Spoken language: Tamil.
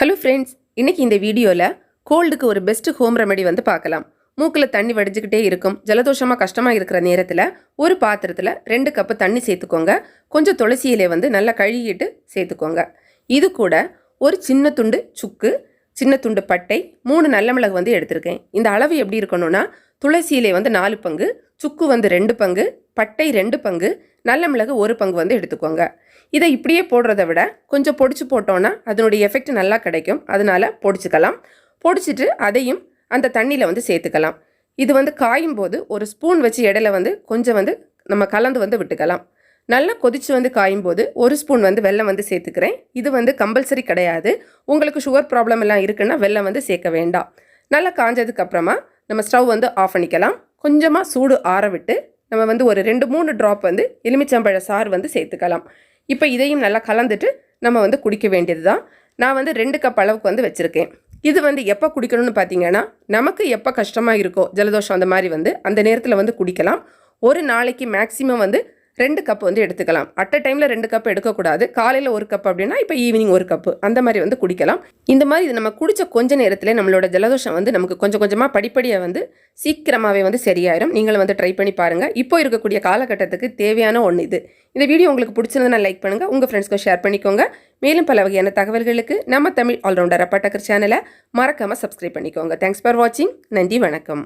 ஹலோ ஃப்ரெண்ட்ஸ், இன்னைக்கு இந்த வீடியோவில் கோல்டுக்கு ஒரு பெஸ்ட் ஹோம் ரெமெடி வந்து பார்க்கலாம். மூக்கில் தண்ணி வடிஞ்சுக்கிட்டே இருக்கும், ஜலதோஷமாக கஷ்டமாக இருக்கிற நேரத்தில் ஒரு பாத்திரத்தில் 2 கப்பு தண்ணி சேர்த்துக்கோங்க. கொஞ்சம் துளசி இலையை வந்து நல்லா கழுகிட்டு சேர்த்துக்கோங்க. இது கூட ஒரு சின்ன துண்டு சுக்கு, சின்ன துண்டு பட்டை, 3 நல்ல மிளகு வந்து எடுத்திருக்கேன். இந்த அளவு எப்படி இருக்கணும்னா, துளசி இலை வந்து 4 பங்கு, சுக்கு வந்து 2 பங்கு, பட்டை 2 பங்கு, நல்ல மிளகு 1 பங்கு வந்து எடுத்துக்கோங்க. இதை இப்படியே போடுறத விட கொஞ்சம் பொடிச்சு போட்டோன்னா அதனுடைய எஃபெக்ட் நல்லா கிடைக்கும். அதனால பொடிச்சுக்கலாம். பொடிச்சிட்டு அதையும் அந்த தண்ணியில் வந்து சேர்த்துக்கலாம். இது வந்து காயும் போது ஒரு ஸ்பூன் வச்சு இடையில வந்து கொஞ்சம் வந்து நம்ம கலந்து வந்து விட்டுக்கலாம். நல்லா கொதிச்சு வந்து காயும் போது 1 ஸ்பூன் வந்து வெல்லம் வந்து சேர்த்துக்கிறேன். இது வந்து கம்பல்சரி கிடையாது. உங்களுக்கு சுகர் ப்ராப்ளம் எல்லாம் இருக்குன்னா வெல்லம் வந்து சேர்க்க வேண்டாம். நல்லா காஞ்சதுக்கு அப்புறமா நம்ம ஸ்டவ் வந்து ஆஃப் பண்ணிக்கலாம். கொஞ்சமாக சூடு ஆற விட்டு நம்ம வந்து ஒரு 2-3 ட்ராப் வந்து எலுமிச்சம்பழ சாறு வந்து சேர்த்துக்கலாம். இப்போ இதையும் நல்லா கலந்துட்டு நம்ம வந்து குடிக்க வேண்டியது தான். நான் வந்து 2 கப் அளவுக்கு வந்து வச்சுருக்கேன். இது வந்து எப்போ குடிக்கணும்னு பார்த்தீங்கன்னா, நமக்கு எப்போ கஷ்டமாக இருக்கோ, ஜலதோஷம் அந்த மாதிரி வந்து அந்த நேரத்தில் வந்து குடிக்கலாம். ஒரு நாளைக்கு மேக்ஸிமம் வந்து 2 கப் வந்து எடுத்துக்கலாம். அட் அ டைமில் 2 கப் எடுக்கக்கூடாது. காலையில் 1 கப் அப்படின்னா இப்போ ஈவினிங் 1 கப்பு அந்த மாதிரி வந்து குடிக்கலாம். இந்த மாதிரி இது நம்ம குடித்த கொஞ்ச நேரத்தில் நம்மளோட ஜலதோஷம் வந்து நமக்கு கொஞ்சம் கொஞ்சமாக படிப்படியாக வந்து சீக்கிரமாகவே வந்து சரியாயிரும். நீங்களும் வந்து ட்ரை பண்ணி பாருங்கள். இப்போ இருக்கக்கூடிய காலகட்டத்துக்கு தேவையான ஒன்று இது. இந்த வீடியோ உங்களுக்கு பிடிச்சிருந்தா லைக் பண்ணுங்கள், உங்கள் ஃப்ரெண்ட்ஸ்க்கும் ஷேர் பண்ணிக்கோங்க. மேலும் பல வகையான தகவல்களுக்கு நம்ம தமிழ் ஆல்ரவுண்டர் அப்பா டக்கர் சேனலை மறக்காமல் சப்ஸ்கிரைப் பண்ணிக்கோங்க. தேங்க்ஸ் ஃபார் வாட்சிங். நன்றி, வணக்கம்.